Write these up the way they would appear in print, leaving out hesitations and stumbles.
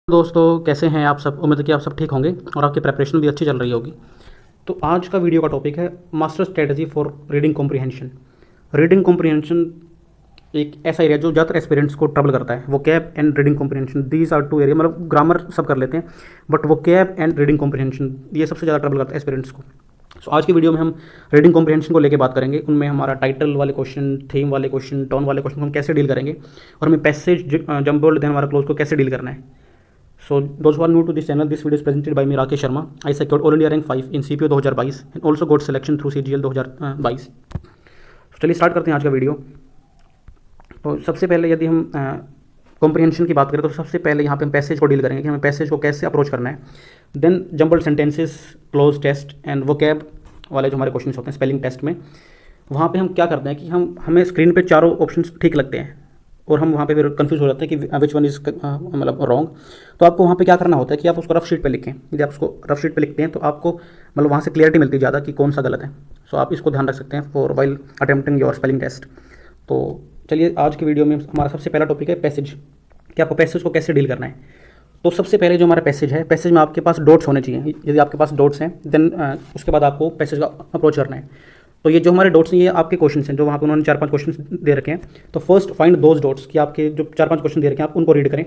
दोस्तों कैसे हैं आप सब। उम्मीद है कि आप सब ठीक होंगे और आपकी प्रिपरेशन भी अच्छी चल रही होगी। तो आज का वीडियो का टॉपिक है master strategy for reading comprehension. Reading comprehension एक ऐसा एरिया जो ज़्यादातर एस्पिरेंट्स को ट्रबल करता है। वो vocab and reading comprehension, these are two area. मतलब ग्रामर सब कर लेते हैं बट वो कैब एंड रीडिंग कॉम्प्रिहेंशन ये सबसे ज़्यादा ट्रबल करता है एस्पिरेंट्स को। सो आज की वीडियो में हम रीडिंग कॉम्प्रिहेंशन को लेकर बात करेंगे। उनमें हमारा टाइटल वाले क्वेश्चन, थीम वाले क्वेश्चन, टोन वाले क्वेश्चन हम कैसे डील करेंगे और हमें पैसेज, जंबोल्ड, देन हमारा क्लोज को कैसे डील करना है। So those who are new to this channel, this video is presented by me Rakesh Sharma. I secured All India Rank 5 in CPO 2022 and also got selection through CGL 2022. तो चलिए start करते हैं आज का video. तो सबसे पहले यदि हम कॉम्प्रिहेंशन की बात करें तो सबसे पहले यहाँ पे हम पैसेज को डील करेंगे कि हमें पैसेज को कैसे अप्रोच करना है। Then jumbled sentences, cloze test and vocab वाले जो हमारे क्वेश्चन होते हैं स्पेलिंग टेस्ट में, वहाँ पे हम क्या करते हैं कि हमें स्क्रीन पे चारों ऑप्शन ठीक लगते हैं और हम वहाँ पे फिर कंफ्यूज हो जाते हैं कि विच वन इज़ मतलब रॉन्ग। तो आपको वहाँ पे क्या करना होता है कि आप उसको रफ शीट पे लिखें। यदि आप उसको रफ शीट पे लिखते हैं तो आपको मतलब वहाँ से क्लियरिटी मिलती है ज़्यादा कि कौन सा गलत है। सो आप इसको ध्यान रख सकते हैं for while attempting your spelling test. तो चलिए आज की वीडियो में हमारा सबसे पहला टॉपिक है पैसेज, कि आपको पैसेज को कैसे डील करना है। तो सबसे पहले जो हमारा पैसेज है, पैसेज में आपके पास डॉट्स होने चाहिए। यदि आपके पास डॉट्स हैं देन उसके बाद आपको पैसेज का अप्रोच करना है। तो ये जो हमारे डॉट्स हैं ये आपके क्वेश्चन हैं जो वहाँ पे उन्होंने 4-5 क्वेश्चन दे रखे हैं। तो फर्स्ट फाइंड दोज डॉट्स, कि आपके जो 4-5 क्वेश्चन दे रखे हैं आप उनको रीड करें।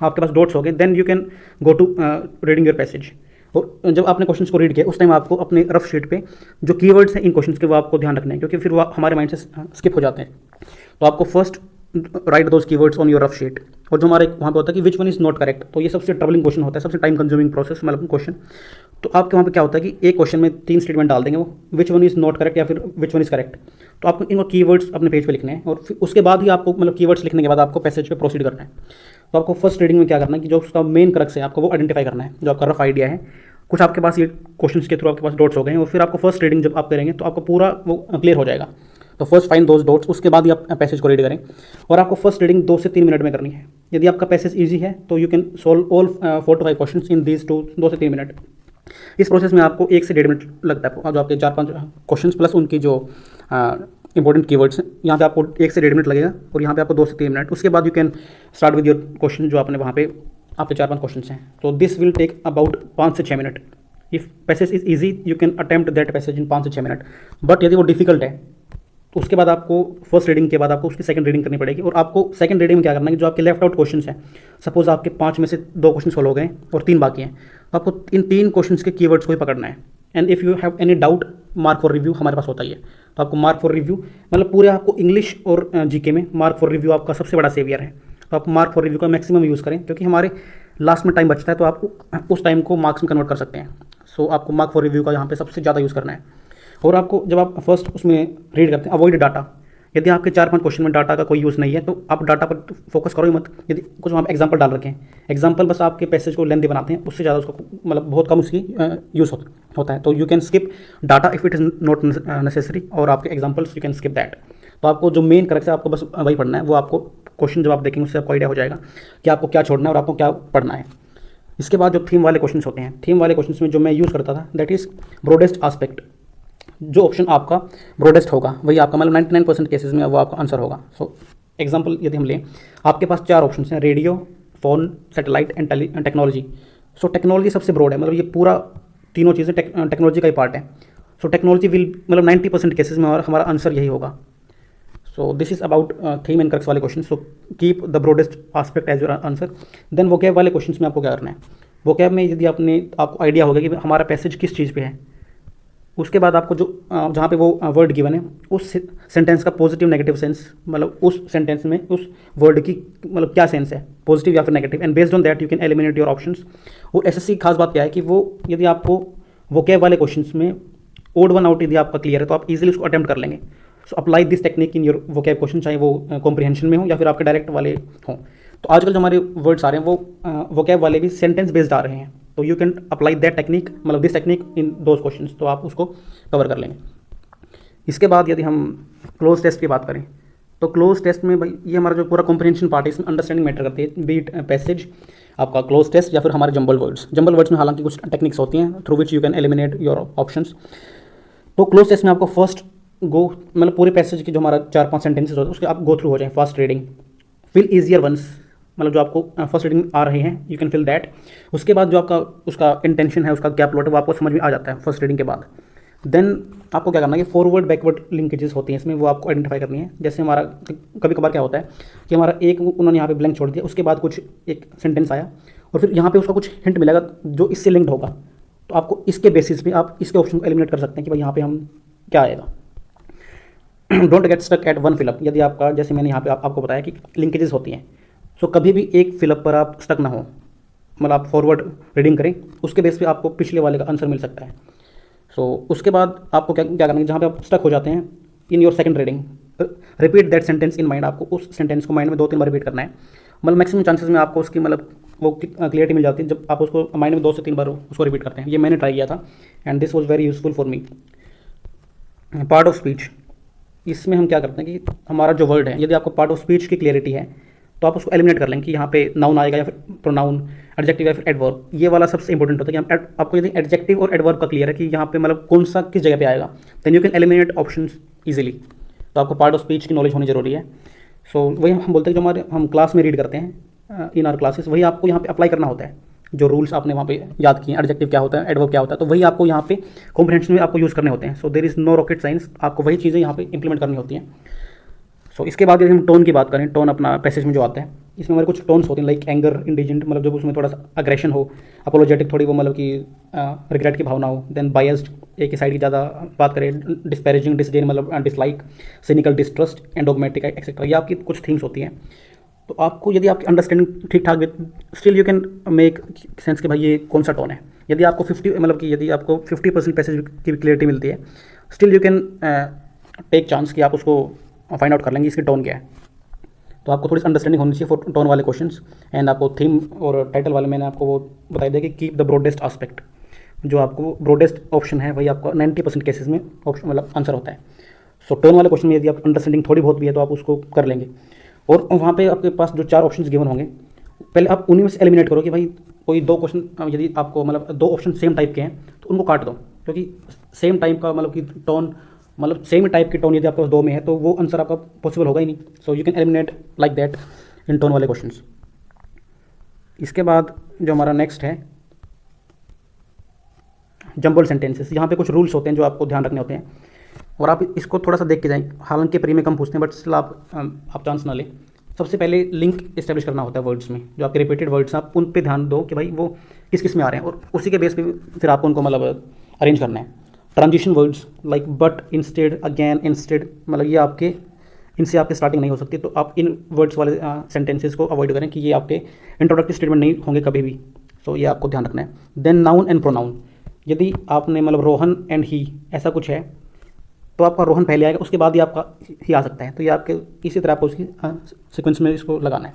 आपके पास डॉट्स हो गए then you can go to reading your passage. और जब आपने क्वेश्चंस को रीड किया उस टाइम आपको अपने रफ शीट पे जो कीवर्ड्स हैं इन क्वेश्चंस के वो आपको ध्यान रखना है, क्योंकि फिर वो हमारे माइंड से स्किप हो जाते हैं। तो आपको first right those keywords on your rough sheet. और जो हमारे वहाँ पे होता है कि which one is not correct, तो ये सबसे ट्रबलिंग क्वेश्चन होता है, सबसे टाइम कंज्यूमिंग प्रोसेस मतलब क्वेश्चन। तो आपके वहाँ पे क्या होता है कि एक क्वेश्चन में 3 स्टेटमेंट डाल देंगे, वो which one is not correct या फिर विच वन इज़ करेक्ट। तो आपको इनको कीवर्ड्स अपने पेज पे लिखने हैं और फिर उसके बाद ही आपको मतलब कीवर्ड्स लिखने के बाद आपको पैसेज पे प्रोसीड करना है। तो आपको फर्स्ट रीडिंग में क्या करना है कि जो उसका मेन क्रक्स है आपको वो आइडेंटिफाई करना है, जो आपका रफ आइडिया है। कुछ आपके पास ये क्वेश्चंस के थ्रू आपके पास डॉट्स हो गए हैं और फिर आपको फर्स्ट रीडिंग जब आप करेंगे तो आपको पूरा वो क्लियर हो जाएगा। तो फर्स्ट फाइंड दोज डॉट्स, उसके बाद ही आप पैसेज को रीड करें और आपको फर्स्ट रीडिंग 2 से 3 मिनट में करनी है। यदि आपका पैसेज ईजी है तो you can solve all 4 to 5 question in these 2 से 3 मिनट। इस प्रोसेस में आपको 1 से 1.5 मिनट लगता है। जो आपके 4-5 क्वेश्चन प्लस उनकी जो इंपॉर्टेंट कीवर्ड्स हैं यहाँ पे आपको 1 से 1.5 मिनट लगेगा और यहाँ पे आपको 2 से 3 मिनट। उसके बाद you can start with your question जो आपने वहाँ पे आपके 4-5 क्वेश्चन हैं। तो दिस विल टेक अबाउट 5 से 6 minute. If passage is easy you can attempt that passage इन 5 से 6 मिनट। बट यदि वो डिफिकल्ट है तो उसके बाद आपको फर्स्ट रीडिंग के बाद आपको उसकी सेकंड रीडिंग करनी पड़ेगी। और आपको सेकंड रीडिंग में क्या करना है कि जो आपके लेफ्ट आउट क्वेश्चन हैं, सपोज आपके 5 में से 2 क्वेश्चन सोल्व हो गए और 3 बाकी हैं, तो आपको इन 3 क्वेश्चन के कीवर्ड्स को ही पकड़ना है। And if you have any doubt mark for review हमारे पास होता ही है। तो आपको मार्क फॉर रिव्यू मतलब पूरे आपको इंग्लिश और जीके में मार्क फॉर रिव्यू आपका सबसे बड़ा सेवियर है। तो आप मार्क फॉर रिव्यू का मैक्सिमम यूज़ करें, क्योंकि हमारे लास्ट में टाइम बचता है तो आप उस टाइम को मार्क्स में कन्वर्ट कर सकते हैं। सो आपको मार्क फॉर रिव्यू का यहाँ पे सबसे ज़्यादा यूज़ करना है। और आपको जब आप फर्स्ट उसमें रीड करते हैं अवॉइड डाटा। यदि आपके 4-5 क्वेश्चन में डाटा का कोई यूज़ नहीं है तो आप डाटा पर फोकस करो ही मत। यदि कुछ आप एग्जांपल डाल रखे हैं, एग्जांपल बस आपके पैसेज को लेंथी बनाते हैं, उससे ज़्यादा उसको मतलब बहुत कम उसकी यूज़ होता है। तो you can skip data if it is not necessary और आपके examples you can skip that. तो आपको जो मेन करेक्ट है आपको बस वही पढ़ना है। वो आपको क्वेश्चन जब आप देखेंगे उससे आपको आइडिया हो जाएगा कि आपको क्या छोड़ना है और आपको क्या पढ़ना है। इसके बाद जो थीम वाले क्वेश्चन होते हैं, थीम वाले क्वेश्चन में जो मैं यूज़ करता था दैट इज़ ब्रॉडेस्ट आस्पेक्ट। जो ऑप्शन आपका ब्रॉडेस्ट होगा वही आपका मतलब 99% केसेस में वो आपका आंसर होगा। सो एग्जांपल यदि हम लें, आपके पास 4 ऑप्शन हैं, radio, phone, satellite and technology. So technology सबसे ब्रॉड है, मतलब ये पूरा तीनों चीज़ें टेक्नोलॉजी का ही पार्ट है। सो टेक्नोलॉजी विल मतलब 90% केसेस में हमारा आंसर यही होगा। So this is about theme and crux वाले question. So keep the broadest aspect as your answer. Then vocab वाले क्वेश्चन में आपको क्या करना है, वोकैब में यदि आपको आइडिया होगा कि हमारा पैसेज किस चीज़ पे है, उसके बाद आपको जो जहाँ पे वो वर्ड गिवन है उस सेंटेंस का पॉजिटिव नेगेटिव सेंस, मतलब उस सेंटेंस में उस वर्ड की मतलब क्या सेंस है, पॉजिटिव या फिर negative, and based on that you can eliminate your options. और एसएससी की खास बात क्या है कि वो यदि आपको वोकैब वाले क्वेश्चंस में ओड वन आउट यदि आपका क्लियर है तो आप इजीली उसको अटेम्प्ट कर लेंगे। So apply this technique in your vocab question, चाहे वो कॉम्प्रिहेंशन में हो या फिर आपके डायरेक्ट वाले हों। तो आजकल जो हमारे वर्ड्स आ रहे हैं वो वोकैब वाले भी सेंटेंस बेस्ड आ रहे हैं। तो you can apply that technique मतलब this technique in those question, तो आप उसको कवर कर लेंगे। इसके बाद यदि हम क्लोज टेस्ट की बात करें तो क्लोज टेस्ट में भाई ये हमारा जो पूरा कॉम्प्रिहेंशन पार्ट है इसमें अंडरस्टैंडिंग मैटर करती है, बीट पैसेज, आपका क्लोज टेस्ट या फिर हमारे जंबल वर्ड्स। जंबल वर्ड्स में हालांकि कुछ टेक्निक्स होती हैं through which you can eliminate your options. तो क्लोज टेस्ट में आपको फर्स्ट गो मतलब पूरे पैसेज की जो हमारा 4-5 सेंटेंसेस होते हैं उसके आप गो थ्रू हो जाए, fast reading, fill easier ones, मतलब जो आपको फर्स्ट रीडिंग आ रहे हैं, यू कैन फिल दैट। उसके बाद जो आपका उसका इंटेंशन है, उसका क्या प्लॉट है, वो आपको समझ में आ जाता है फर्स्ट रीडिंग के बाद। देन आपको क्या करना है कि फॉरवर्ड बैकवर्ड लिंकेजेस होती हैं इसमें, वो आपको आइडेंटिफाई करनी है। जैसे हमारा कभी कभार क्या होता है कि हमारा एक उन्होंने यहाँ पे ब्लैंक छोड़ दिया, उसके बाद कुछ एक सेंटेंस आया और फिर यहाँ पे उसका कुछ हिंट मिलेगा जो इससे लिंक्ड होगा, तो आपको इसके बेसिस पे आप इसके ऑप्शन को एलिमिनेट कर सकते हैं कि भाई यहाँ पे हम क्या आएगा। Don't get stuck at one fill up. यदि आपका, जैसे मैंने यहाँ पे आपको बताया कि लिंकेजेस होती हैं, सो कभी भी एक फिलअप पर आप स्टक ना हो, मतलब आप फॉरवर्ड रीडिंग करें, उसके बेस पे आपको पिछले वाले का आंसर मिल सकता है। सो उसके बाद आपको क्या क्या करना है, जहाँ पे आप स्टक हो जाते हैं in your second reading, repeat that sentence in mind. आपको उस सेंटेंस को माइंड में 2-3 बार रिपीट करना है। मतलब मैक्सिमम चांसेस में आपको उसकी मतलब वो क्लियरिटी मिल जाती है जब आप उसको माइंड में 2 से 3 बार उसको रिपीट करते हैं। ये मैंने ट्राई किया था and this was very useful for me. Part of speech, इसमें हम क्या करते हैं कि हमारा जो वर्ड है, यदि आपको पार्ट ऑफ स्पीच की क्लियरिटी है तो आप उसको एलिमिनेट कर लें कि यहाँ पे नाउन आएगा या फिर प्रोनाउन, एडजेक्टिव या फिर एडवर्ब। ये वाला सबसे इंपॉर्टेंट होता है कि हम आपको यदि एडजेक्टिव और एडवर्ब का क्लियर है कि यहाँ पे मतलब कौन सा किस जगह पे आएगा, then you can eliminate options easily. तो आपको पार्ट ऑफ स्पीच की नॉलेज होनी जरूरी है। सो वही हम बोलते हैं, जो हमारे हम क्लास में रीड करते हैं इन आर क्लासेस, वही आपको यहाँ पे अप्लाई करना होता है। जो रूल्स आपने वहाँ पे याद किए, एडजेक्टिव क्या होता है, एडवर्ब क्या होता है, तो वही आपको यहाँ पे कॉम्प्रिहेंशन में आपको यूज़ करने होते हैं। So there is no rocket science, आपको वही चीज़ें यहाँ पे इंप्लीमेंट करनी होती हैं। सो इसके बाद यदि हम टोन की बात करें, टोन अपना पैसेज में जो आता है, इसमें हमारे कुछ टोन्स होते हैं लाइक एंगर, इंडिजेंट, मतलब जब उसमें थोड़ा सा अग्रेशन हो, अपोलोजेटिक थोड़ी वो मतलब कि रिग्रेट की भावना हो, देन बायस्ड एक ही साइड की ज़्यादा बात करें, डिस्पैरेजिंग, डिसडेन मतलब dislike, cynical, distrust, and dogmatic etcetera. ये आपकी कुछ थिंग्स होती हैं। तो आपको यदि आपकी अंडरस्टैंडिंग ठीक ठाक, still you can make sense कि भाई ये कौन सा टोन है। यदि आपको 50 मतलब कि यदि आपको 50% पैसेज की क्लियरिटी मिलती है, still you can take chance कि आप उसको फाइंड आउट कर लेंगे इसकी टोन क्या है। तो आपको थोड़ी सी अंडरस्टैंडिंग होनी चाहिए फॉर टोन वाले क्वेश्चंस। एंड आपको थीम और टाइटल वाले मैंने आपको वो बताई दिया कि कीप द ब्रॉडेस्ट आस्पेक्ट। जो आपको ब्रॉडेस्ट ऑप्शन है वही आपको 90% केसेस में ऑप्शन मतलब आंसर होता है। सो टोन वाले क्वेश्चन में यदि आप अंडरस्टैंडिंग थोड़ी बहुत भी है तो आप उसको कर लेंगे। और वहाँ पे आपके पास जो 4 ऑप्शंस गिवन होंगे, पहले आप उन्हीं में से एलिमिनेट करो कि भाई कोई 2 क्वेश्चन यदि आपको मतलब 2 ऑप्शन सेम टाइप के हैं तो उनको काट दो, क्योंकि सेम टाइप का मतलब कि टोन, मतलब सेम टाइप की टोन यदि आपके पास 2 में है तो वो आंसर आपका पॉसिबल होगा ही नहीं। So you can eliminate like that in tone वाले क्वेश्चंस। इसके बाद जो हमारा नेक्स्ट है जंबल सेंटेंसेस। यहाँ पे कुछ रूल्स होते हैं जो आपको ध्यान रखने होते हैं और आप इसको थोड़ा सा देख के जाएं। हालांकि प्री में कम पूछते हैं बट स्टिल आप चांस ना लें। सबसे पहले लिंक इस्टेब्लिश करना होता है वर्ड्स में, जो आपके रिपीटेड वर्ड्स हैं आप उन पे ध्यान दो कि भाई वो किस किस में आ रहे हैं और उसी के बेस पे फिर आपको उनको मतलब अरेंज करना है। Transition words like but, instead, again, instead, मतलब ये आपके इनसे आपकी स्टार्टिंग नहीं हो सकती, तो आप इन वर्ड्स वाले सेंटेंसेस को अवॉइड करें कि ये आपके इंट्रोडक्टिव स्टेटमेंट नहीं होंगे कभी भी। सो ये आपको ध्यान रखना है। देन नाउन एंड प्रोनाउन, यदि आपने मतलब रोहन एंड ही ऐसा कुछ है तो आपका रोहन पहले आएगा, उसके बाद ही आपका ही आ सकता है। तो ये आपके इसी तरह आपको उसकी सीक्वेंस में इसको लगाना है।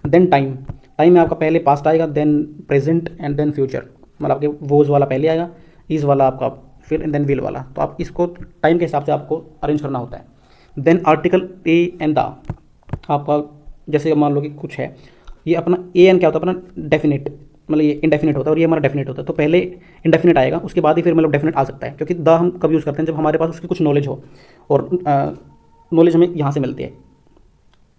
देन टाइम, टाइम में आपका पहले पास्ट आएगा, then present and then future, मतलब आपके वोज वाला पहले आएगा, इज वाला आपका फिर, एंड देन विल वाला। तो आप इसको टाइम के हिसाब से आपको अरेंज करना होता है। Then article A and the, आपका जैसे मान लो कि कुछ है, ये अपना ए एन क्या होता है, अपना डेफिनेट, मतलब ये इंडेफिनेट होता है और ये हमारा डेफिनेट होता है। तो पहले इंडेफिनेट आएगा, उसके बाद ही फिर मतलब डेफिनेट आ सकता है, क्योंकि द हम कब यूज़ करते हैं जब हमारे पास उसकी कुछ नॉलेज हो, और नॉलेज हमें यहाँ से मिलती है।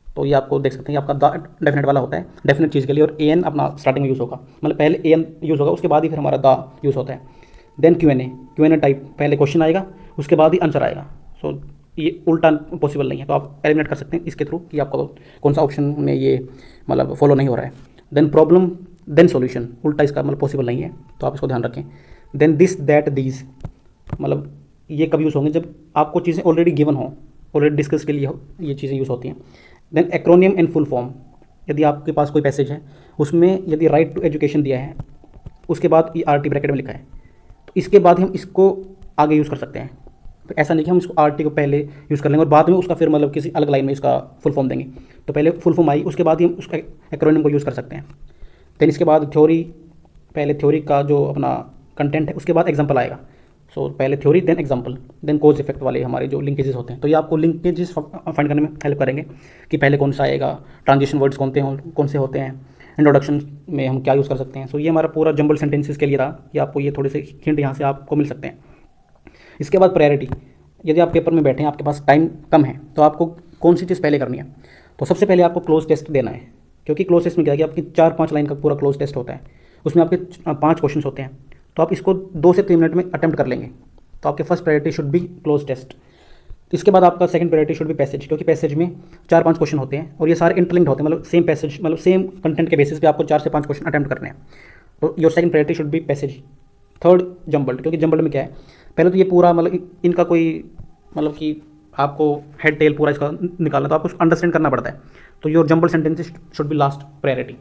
तो ये आपको देख सकते हैं कि आपका द डेफिनेट वाला होता है डेफिनेट चीज़ के लिए, और ए एन अपना स्टार्टिंग में यूज़ होगा, मतलब पहले ए एन यूज़ होगा उसके बाद ही फिर हमारा द यूज़ होता है। Then Q N A type, पहले क्वेश्चन आएगा उसके बाद ही आंसर आएगा। सो ये उल्टा पॉसिबल नहीं है, तो आप एलिमिनेट कर सकते हैं इसके थ्रू कि आपको कौन सा ऑप्शन में ये मतलब फॉलो नहीं हो रहा है। देन प्रॉब्लम देन सॉल्यूशन, उल्टा इसका मतलब पॉसिबल नहीं है, तो आप इसको ध्यान रखें। देन दिस दैट दीज, मतलब ये कब यूज़ होंगे जब आपको चीज़ें ऑलरेडी गिवन हो, ऑलरेडी डिस्कस के लिए हो, ये चीज़ें यूज़ होती हैं। Then acronym and full form, यदि आपके पास कोई पैसेज है उसमें यदि राइट टू एजुकेशन दिया है, उसके बाद ये RT ब्रैकेट में लिखा है, तो इसके बाद ही हम इसको आगे यूज़ कर सकते हैं। तो ऐसा नहीं कि हम इसको RT को पहले यूज़ कर लेंगे और बाद में उसका फिर मतलब किसी अलग लाइन में इसका फुल फॉर्म देंगे। तो पहले फुल फॉर्म आई, उसके बाद ही हम उसका एक्रोनियम को यूज़ कर सकते हैं। देन इसके बाद थ्योरी, पहले थ्योरी का जो अपना कंटेंट है उसके बाद एग्जाम्पल आएगा। सो पहले थ्योरी देन एग्जाम्पल देन कोज इफेक्ट वाले हमारे जो लिंकेजेस होते हैं। तो ये आपको लिंकेजेस फाइंड करने में हेल्प करेंगे कि पहले कौन सा आएगा, ट्रांजिशन वर्ड्स कौन से होते हैं, इंट्रोडक्शन में हम क्या यूज़ कर सकते हैं। सो ये हमारा पूरा जंबल सेंटेंसेस के लिए रहा कि आपको ये थोड़े से हिंट यहाँ से आपको मिल सकते हैं। इसके बाद प्रायोरिटी, यदि आप पेपर में बैठे हैं, आपके पास टाइम कम है, तो आपको कौन सी चीज़ पहले करनी है। तो सबसे पहले आपको क्लोज टेस्ट देना है। क्योंकि क्लोज टेस्ट में क्या है कि आपकी 4-5 लाइन का पूरा क्लोज टेस्ट होता है, उसमें आपके 5 क्वेश्चन होते हैं, तो आप इसको 2 से 3 मिनट में अटेम्प्ट कर लेंगे। तो आपके first priority should be cloze test. इसके बाद आपका second priority should be passage, क्योंकि पैसेज में 4-5 क्वेश्चन होते हैं और ये सारे इंटरलिंक्ड होते हैं, मतलब सेम पैसेज, मतलब सेम कंटेंट के बेसिस पे आपको 4 से 5 क्वेश्चन अटेम्प्ट करने हैं। तो your second priority should be passage. Third jumbled, क्योंकि जंबल्ड में क्या है, पहले तो ये पूरा मतलब इनका कोई मतलब कि आपको हेड टेल पूरा इसका निकालना, तो आपको अंडरस्टैंड करना पड़ता है। तो your jumbled sentences should be last priority,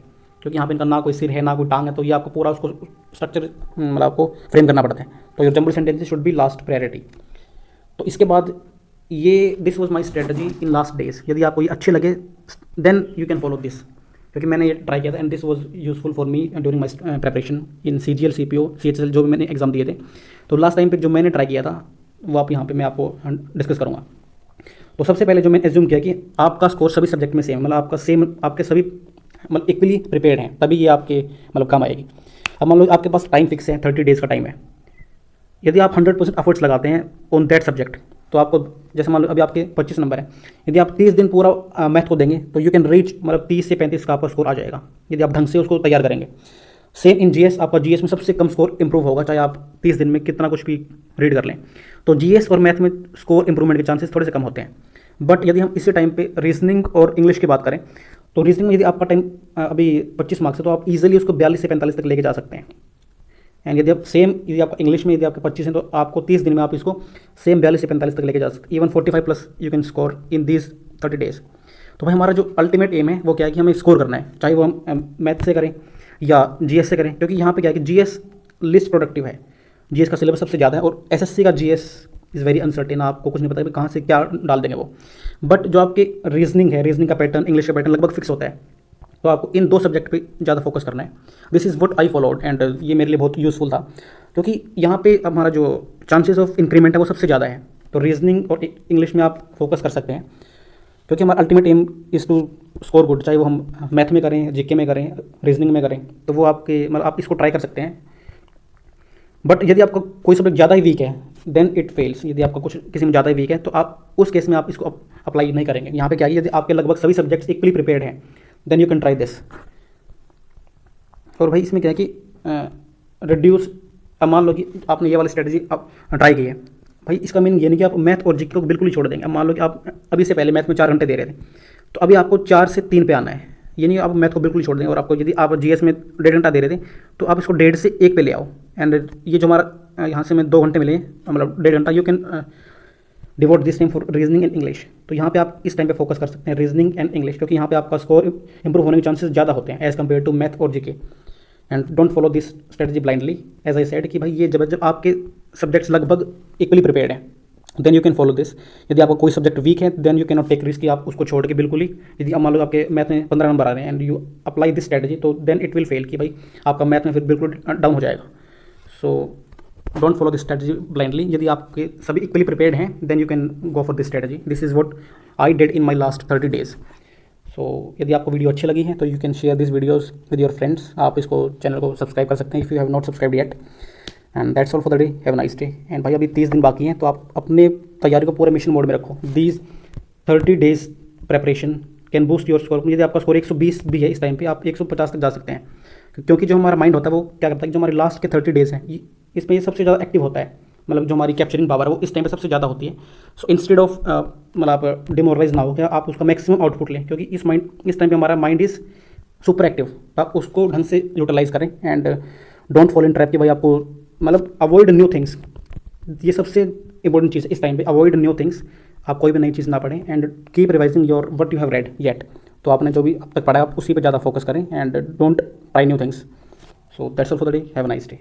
क्योंकि यहाँ पे इनका ना कोई सिर है ना कोई टांग है, तो ये आपको पूरा उसको स्ट्रक्चर मतलब आपको फ्रेम करना पड़ता है। तो your jumbled sentences should be last priority. तो इसके बाद ये this was my strategy in last days. यदि आपको ये अच्छे लगे then you can follow this, क्योंकि मैंने ये ट्राई किया था and this was useful for me during my preparation in CGL CPO CHL जो भी मैंने एग्जाम दिए थे। तो लास्ट टाइम पे जो मैंने ट्राई किया था वो आप यहाँ पे मैं आपको डिस्कस करूँगा। तो सबसे पहले जो मैंने एज्यूम किया कि आपका स्कोर सभी सब्जेक्ट में सेम, मतलब आपका सेम, आपके सभी मतलब इक्वली प्रिपेयर्ड हैं, तभी ये आपके मतलब काम आएगी। अब मान लो आपके पास टाइम फिक्स है, 30 डेज़ का टाइम है। यदि आप 100% एफर्ट्स लगाते हैं ऑन दैट सब्जेक्ट, तो आपको जैसे मान लो अभी आपके 25 नंबर है, यदि आप 30 दिन पूरा मैथ को देंगे तो यू कैन रीच मतलब 30 से 35 का आपका स्कोर आ जाएगा, यदि आप ढंग से उसको तैयार करेंगे। सेम इन GS, आपका GS में सबसे कम स्कोर इंप्रूव होगा, चाहे आप 30 दिन में कितना कुछ भी रीड कर लें। तो GS और मैथ में स्कोर इंप्रूवमेंट के चांसेस थोड़े से कम होते हैं। बट यदि हम इसी टाइम पे रीजनिंग और इंग्लिश की बात करें, तो रीजनिंग में यदि आपका टाइम अभी 25 मार्क्स है, तो आप इजीली उसको 42 से 45 तक लेके जा सकते हैं। एंड यदि आप सेम, यदि आपका इंग्लिश में यदि आपके 25 हैं, तो आपको 30 दिन में आप इसको सेम 42 से 45 तक लेके जा सकते हैं। Even 45+ you can score in these 30 days. तो भाई हमारा जो अल्टीमेट एम है वो क्या है कि हमें स्कोर करना है, चाहे वो हम मैथ से करें या GS से करें, क्योंकि यहाँ पे क्या है कि GS लिस्ट प्रोडक्टिव है, GS का सिलेबस सबसे ज़्यादा है और SSC का GS इज़ वेरी अनसर्टेन, आपको कुछ नहीं पता कि कहाँ से क्या डाल देंगे वो। बट जो आपके रीजनिंग है, रीजनिंग का पैटर्न, इंग्लिश का पैटर्न लगभग फिक्स होता है, तो आपको इन 2 सब्जेक्ट पे ज़्यादा फोकस करना है। This is what I followed and ये मेरे लिए बहुत यूज़फुल था, क्योंकि यहाँ पे हमारा जो चांसेस ऑफ इंक्रीमेंट है वो सबसे ज़्यादा है। तो रीजनिंग और इंग्लिश में आप फोकस कर सकते हैं, क्योंकि हमारा ultimate aim is to score good, चाहे वो हम मैथ में करें, GK में करें, रीजनिंग में करें, तो वो आपके मतलब आप इसको ट्राई कर सकते हैं। बट यदि आपका कोई सब्जेक्ट ज़्यादा ही वीक है देन इट फेल्स। यदि आपका कुछ किसी में ज़्यादा ही वीक है तो आप उस केस में आप इसको अप्लाई नहीं करेंगे। यहाँ पे क्या है, यदि आपके लगभग सभी सब्जेक्ट्स इक्वली प्रिपेयर्ड हैं then you can try this. और भाई इसमें क्या है कि रिड्यूस, अब मान लो कि आपने ये वाली स्ट्रेटजी ट्राई की है, भाई इसका मीनिंग ये नहीं कि आप मैथ और GK को बिल्कुल ही छोड़ देंगे। अब मान लो कि आप अभी से पहले मैथ में 4 घंटे दे रहे थे, तो अभी आपको 4 से 3 पे आना है। ये नहीं आप मैथ को बिल्कुल छोड़ देंगे, और आपको यदि आप GS में 1.5 घंटा दे रहे थे तो आप इसको 1.5 से 1 पे ले आओ। एंड ये जो हमारा यहाँ से मैं 2 घंटे मिले, मतलब 1.5 घंटा, you can devote this time for reasoning and English. तो यहाँ पे आप इस टाइम पे फोकस कर सकते हैं रीजनिंग एंड इंग्लिश, क्योंकि यहाँ पे आपका स्कोर इंप्रूव होने के चांसेस ज़्यादा होते हैं एज़ कम्पेयर टू मैथ और GK। And don't follow this strategy blindly, as I said कि भाई ये जब आपके सब्जेक्ट्स लगभग इक्वली प्रिपेयर्ड हैं then you can follow this. यदि आपका कोई सब्जेक्ट वीक है then you can not take risk कि आप उसको छोड़ के बिल्कुल ही, यदि आप मान लो आपके मैथ में 15 नंबर आ रहे हैं and you apply this strategy, तो देन इट विल फेल कि भाई आपका मैथ में फिर बिल्कुल डाउन हो जाएगा। So don't follow this strategy blindly. यदि आपके सभी इक्वली प्रिपेयर्ड हैं then you can go for this strategy. This is what I did in my last 30 days. सो यदि आपको वीडियो अच्छी लगी है तो you can share this videos with your friends. आप इसको चैनल को सब्सक्राइब कर सकते हैं if you have not subscribe yet. And that's all for the day, have a nice day. And भाई अभी 30 दिन बाकी हैं, तो आप अपने तैयारी को पूरे मिशन मोड में रखो। These 30 days preparation can boost your score. यदि आपका स्कोर 120 भी है इस टाइम पे, आप 150 तक जा सकते हैं, क्योंकि जो हमारा माइंड होता है वो क्या करता है कि जो हमारे लास्ट के 30 डेज हैं इसमें ये सबसे ज़्यादा एक्टिव होता है, मतलब जो हमारी कैप्चरिंग पावर है वो इस टाइम पे सबसे ज़्यादा होती है। सो इंस्टेड ऑफ मतलब आप डिमोरलाइज ना हो क्या, आप उसका मैक्सिमम आउटपुट लें, क्योंकि इस टाइम पे हमारा माइंड इज़ सुपर एक्टिव। आप उसको ढंग से यूटिलाइज करें and don't follow in trap कि भाई आपको मतलब अवॉइड न्यू थिंग्स। ये सबसे इंपॉर्टेंट चीज़ है इस टाइम पे, अवॉइड न्यू थिंग्स। आप कोई भी नई चीज़ ना पढ़ें and keep revising your what you have read yet. तो आपने जो भी अब तक पढ़ा है आप उसी पे ज़्यादा फोकस करें and don't try new things. So that's all for the day, have a nice day.